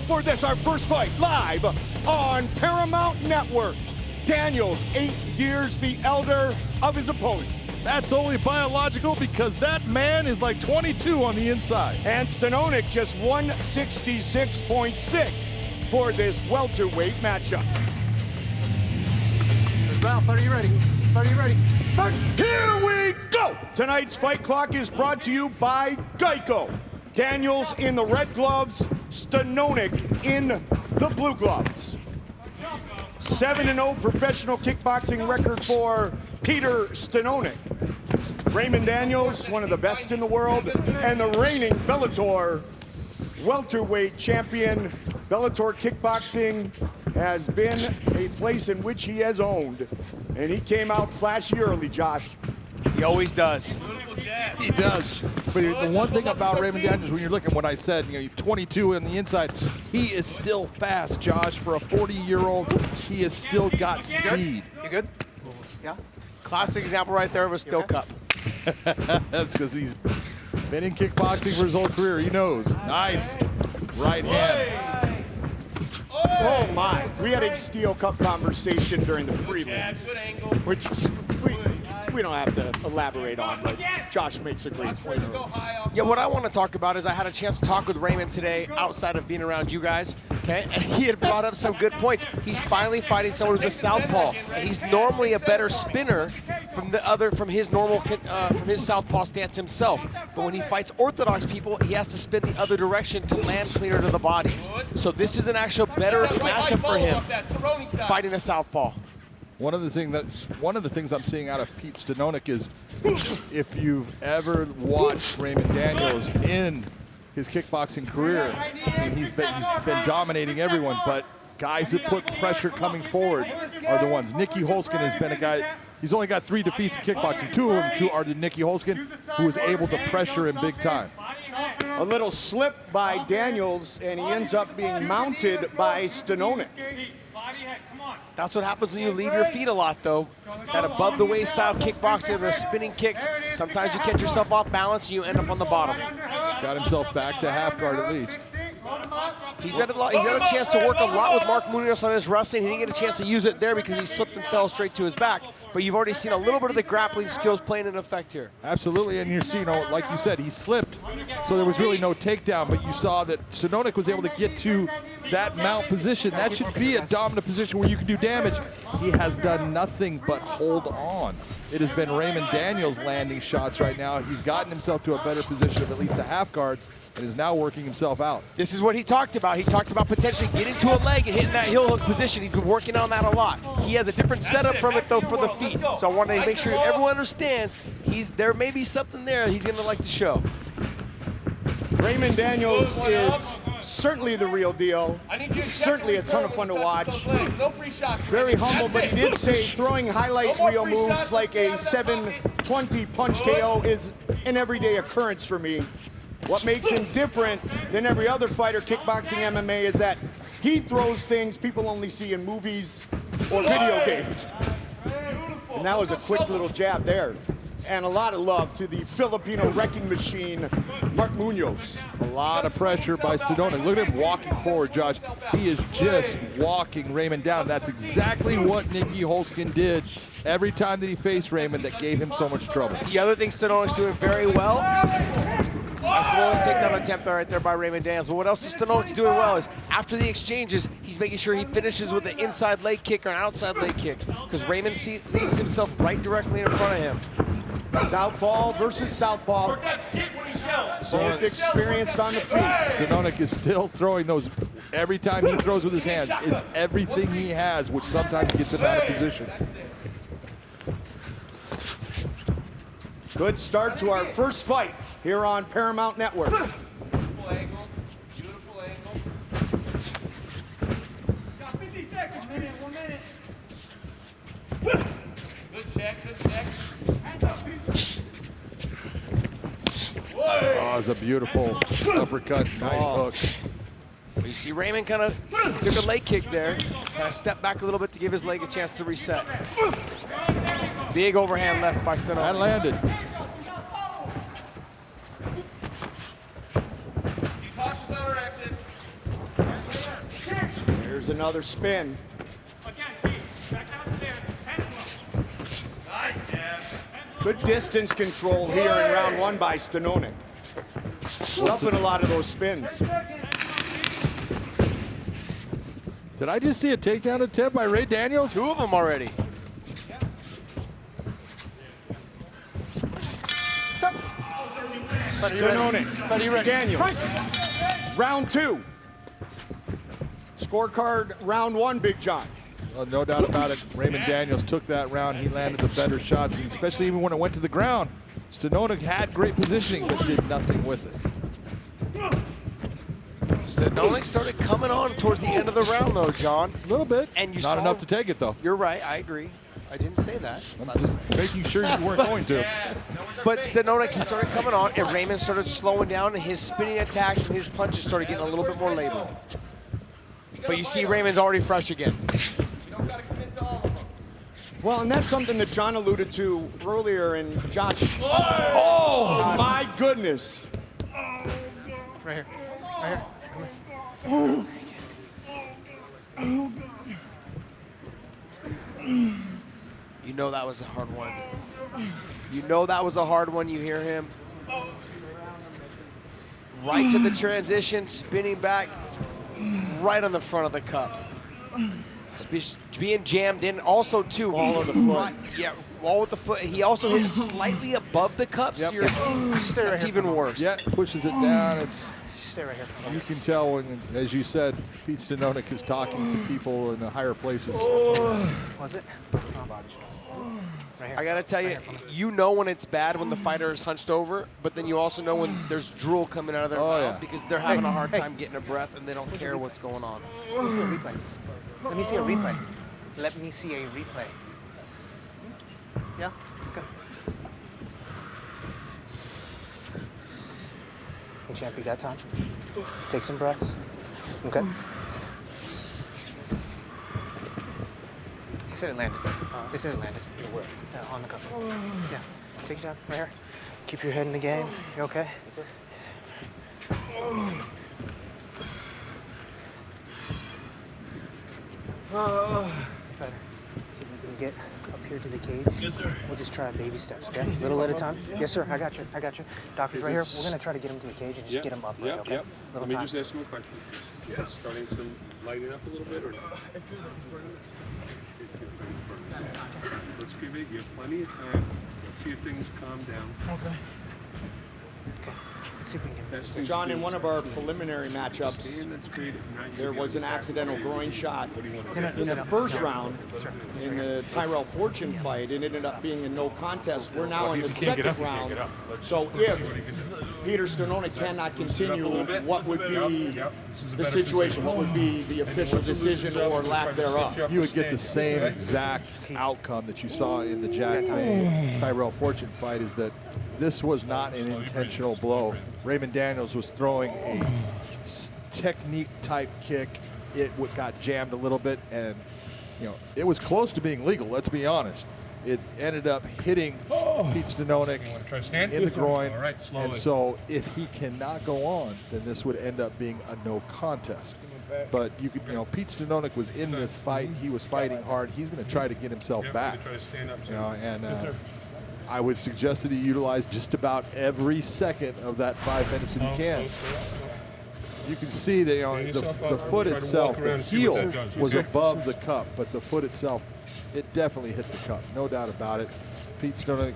for this, our first fight, live on Paramount Network. Daniels, 8 years the elder of his opponent. That's only biological because that man is like 22 on the inside. And Stanonik just 166.6 for this welterweight matchup. Ralph, are you ready? Are you ready? Start. Here we go! Tonight's fight clock is brought to you by Geico. Daniels in the red gloves, Stanonik in the blue gloves. 7-0 professional kickboxing record for Peter Stanonik. Raymond Daniels, one of the best in the world, and the reigning Bellator welterweight champion. Bellator kickboxing has been a place in which he has owned, and he came out flashy early, Josh. He always does. He does. But the one thing about Raymond Daniels, when you're looking, what I said, he's 22 on the inside, he is still fast, Josh. For a 40-year-old, he has still got speed. You good? Yeah. Classic example right there of a still cup. That's because he's been in kickboxing for his whole career. He knows. Nice. Right hand. Oh my, we had a steel cup conversation during the prelims, which we don't have to elaborate on, but Josh makes a great point. Yeah, what I want to talk about is I had a chance to talk with Raymond today outside of being around you guys, okay? And he had brought up some good points. He's finally fighting someone who's a southpaw. And he's normally a better spinner from his southpaw stance himself. But when he fights orthodox people, he has to spin the other direction to land cleaner to the body. So this is an actual better matchup for him fighting a southpaw. One of the things I'm seeing out of Pete Stanonik is, if you've ever watched Raymond Daniels in his kickboxing career, I mean, he's been dominating everyone, but guys that put pressure coming forward are the ones. Nicky Holzken has been a guy. He's only got 3 defeats in kickboxing. 2 of them are to Nicky Holzken, who was able to pressure him big time. A little slip by Daniels, and he ends up being mounted by Stanonik. That's what happens when you leave your feet a lot, though. That above-the-waist style kickboxing, the spinning kicks, sometimes you catch yourself off balance and you end up on the bottom. He's got himself back to half guard at least. He's had a chance to work a lot with Mark Munoz on his wrestling. He didn't get a chance to use it there because he slipped and fell straight to his back. But you've already seen a little bit of the grappling skills playing in effect here. Absolutely, and you're seeing, like you said, he slipped, so there was really no takedown, but you saw that Stanonik was able to get to that mount position. That should be a dominant position where you can do damage. He has done nothing but hold on. It has been Raymond Daniels landing shots right now. He's gotten himself to a better position of at least a half guard, and is now working himself out. This is what he talked about. He talked about potentially getting to a leg and hitting that heel hook position. He's been working on that a lot. He has a different setup from it, though, for the feet. So I want to make sure everyone understands there may be something there he's going to like to show. Raymond Daniels is certainly the real deal. Certainly a ton of fun to watch. Very humble, but he did say throwing highlight reel moves like a 720 punch KO is an everyday occurrence for me. What makes him different than every other fighter kickboxing MMA is that he throws things people only see in movies or video games. And that was a quick little jab there. And a lot of love to the Filipino wrecking machine, Mark Munoz. A lot of pressure by Stanonik. Look at him walking forward, Josh. He is just walking Raymond down. That's exactly what Nicky Holzken did every time that he faced Raymond that gave him so much trouble. The other thing Stanonik's doing very well, nice little takedown attempt right there by Raymond Daniels. But what else is Stanonik doing well is after the exchanges, he's making sure he finishes with an inside leg kick or an outside leg kick, because Raymond leaves himself right directly in front of him. Southpaw versus southpaw. Both experienced on the feet. Stanonik is still throwing those. Every time he throws with his hands, it's everything he has, which sometimes gets him out of position. Good start to our first fight here on Paramount Network. Beautiful angle. Beautiful angle. Got 50 seconds. 1 minute. Good check. Good check. Oh, it's a beautiful uppercut. Nice hook. You see Raymond kind of took a leg kick there, kind of stepped back a little bit to give his leg a chance to reset. Big overhand left by Stanonik. That landed. Be cautious on our exits. Here's another spin. Again, Pete. Back downstairs. Hands low. Nice jab. Good distance control here in round 1 by Stanonik. Stuffing a lot of those spins. Did I just see a takedown attempt by Ray Daniels? 2 of them already. Stanonik, Daniels. Round 2. Scorecard round 1, Big John. Well, no doubt about it. Raymond Daniels took that round. He landed the better shots, and especially even when it went to the ground. Stanonik had great positioning, but did nothing with it. Stanonik started coming on towards the end of the round, though, John. A little bit. And you not saw- enough to take it, though. You're right. I agree. I didn't say that. I'm just making sure you weren't going to. But Stanonik, he started coming on, and Raymond started slowing down, and his spinning attacks and his punches started getting a little bit more labored. But you see Raymond's already fresh again. Well, and that's something that John alluded to earlier in Josh. Oh, my goodness. Right here. Right here. You know that was a hard one. You know that was a hard one. You hear him. Right to the transition, spinning back, right on the front of the cup. Just being jammed in. Also, too, Ball of the foot. right- yeah, wall with the foot. He also hit it slightly above the cup, so Yep. that's even worse. Yeah, pushes it down. It's Stay right here. you can tell when, as you said, Pete Stanonik is talking to people in the higher places. Was it? Right here. I gotta tell you, you know when it's bad when the fighter is hunched over, but then you also know when there's drool coming out of their mouth yeah. because they're having a hard time getting a breath and they don't care what's going on. Let me see a replay. Let me see a replay. Let me see a replay. Yeah? Okay. Hey, champ, you got time? Take some breaths. Okay? They said it landed. They said it landed. Where? On the cup. Yeah. Take your time. Right here. Keep your head in the game. You okay? Yes, sir. Fighter, see if we can get up here to the cage. Yes, sir. We'll just try baby steps, okay? Little at a time. Yes, sir. I got you. I got you. Doctor's right here. We're gonna try to get him to the cage and just get him up, right, okay? Little Let me time. just ask him a question. Is it starting to lighten up a little bit or not? It feels like it's burning. Let's give it, you have plenty of time. Let's see if things calm down. Okay. Let's see if we can get him. John, in one of our preliminary matchups, And that's great. Now you there get was an accidental groin shot No, in the first round in the Tyrell Fortune fight. It ended up being a no contest. We're now in the second round. So if Peter Stanonik cannot continue, what would be the situation? What would be the official decision or lack thereof? You would get the same exact outcome that you saw in the Jack May Tyrell Fortune fight, is that this was not an intentional blow. Raymond Daniels was throwing a technique type kick. It got jammed a little bit, and it was close to being legal, let's be honest. It ended up hitting Pete Stanonik in the groin. All right, slowly. And so if he cannot go on, then this would end up being a no contest. But you could, Pete Stanonik was in this fight. He was fighting hard. He's going to try to get himself back. Try to stand up. And I would suggest that he utilize just about every second of that 5 minutes that he can. You can see that the foot itself, the heel was above the cup, but the foot itself, it definitely hit the cup, no doubt about it. Pete Stanonik,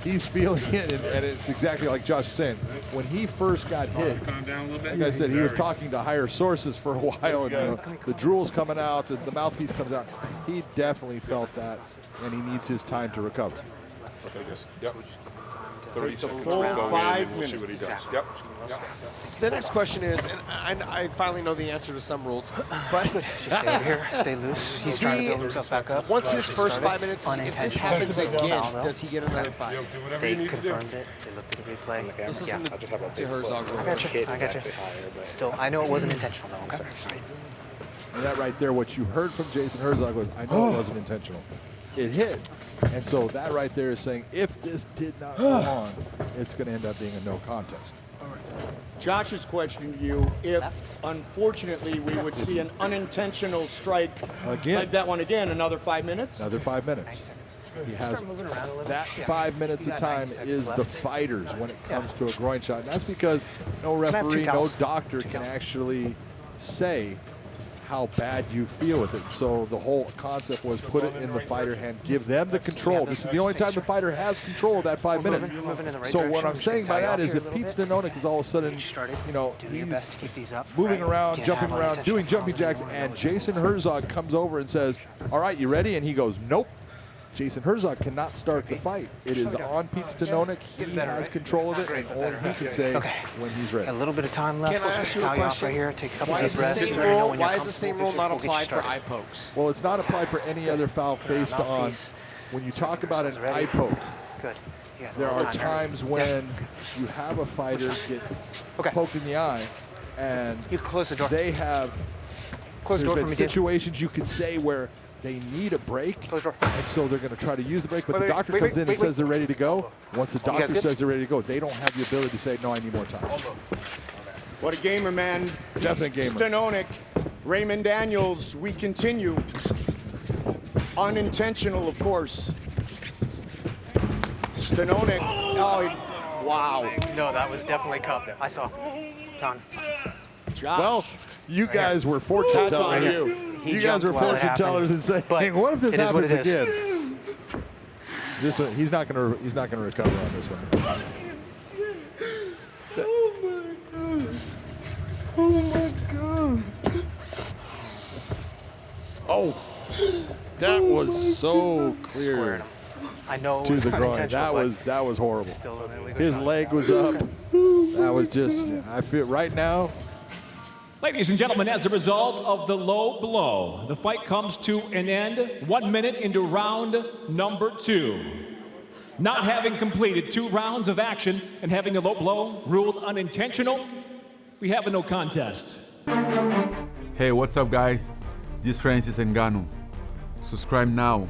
he's feeling it, and it's exactly like Josh was saying. When he first got hit, Calm down a little bit. like I said, he was talking to higher sources for a while, and the drool's coming out, the mouthpiece comes out. He definitely felt that, and he needs his time to recover. Okay, just, yep. 30 The seconds. full We'll go in 5 and we'll see what he minutes. does. Yep. The next question is, and I finally know the answer to some rules, but Stay over here. Stay loose. He's trying to build himself back up. once his He first started 5 minutes, if this unintentional. happens again, Foul, though. does he get another fight? Do whatever They you need to do. confirmed it. They looked at the replay. This Yeah. isn't to Herzog. I got you. I got you. Still, I know it wasn't intentional though. Okay. And that right there, what you heard from Jason Herzog was, I know it wasn't intentional. It hit. And so that right there is saying, if this did not go on, it's going to end up being a no contest. Josh's question to you, if unfortunately we would see an unintentional strike Again. like that one again, another 5 minutes? Another 5 minutes. He has Start moving around a little. that Yeah. 5 minutes You of got time 90 seconds is the left. fighters when it comes to a groin shot. And that's because no I have two referee, no counts? doctor Two can counts? actually say how bad you feel with it. So the whole concept was put it in the fighter hand, give them the control. This is the only time the fighter has control of that 5 minutes. moving in the right So what direction. I'm We saying should by tie that off is here if a Pete little bit. Stanonik is all of a sudden, You started. you know, Do your he's best to keep these up. moving right? around, Can't jumping have around, unintentional doing jumping fouls jacks, anymore. and Jason Herzog comes over and says, all right, you ready? And he goes, nope. Jason Herzog cannot start the fight. It is on Pete Stanonik. He has control of it, and only he can say when he's ready. A little bit of time left. Can I We'll ask just you a tie you off question? right here. Take a couple Why deep is the breaths. same Let me know rule? when you're Why is the same rule comfortable. not We'll get you applied for started. eye pokes? Well, it's not applied for any other foul based on Mouthpiece. when you talk about an Sounds ready. eye poke. Good. Yeah, There little are time. times when you have a fighter get Okay. poked in the eye, and You can close the door. they have. Close the There's door been for me, Dave. situations you could say where they need a break, Close the door. and so they're going to try to use the break. But Wait, the wait, doctor wait, comes wait, in wait, and says wait. they're ready to go. Once the guys doctor good? says they're ready to go, they don't have the ability to say, no, I need more time. What a gamer, man. Definite gamer. Stanonik, Raymond Daniels, we continue. Unintentional, of course. Stanonik, wow. No, that was definitely cupped. I saw. Ton. Josh. Well, you guys were fortune That's on tellers. you. He You guys jumped were while it fortune happened, tellers and saying, but what if this it is what happens it is. again? This one, he's not gonna recover on this one. Oh, that was so clear Squared him. I know it to was the groin. unintentional, That was horrible. but still an illegal His shot. leg was up. That was just. I feel right now. Ladies and gentlemen, as a result of the low blow, the fight comes to an end 1 minute into round number 2. Not having completed 2 rounds of action and having a low blow ruled unintentional, we have a no contest. Hey, what's up, guys? This is Francis Ngannou. Subscribe now.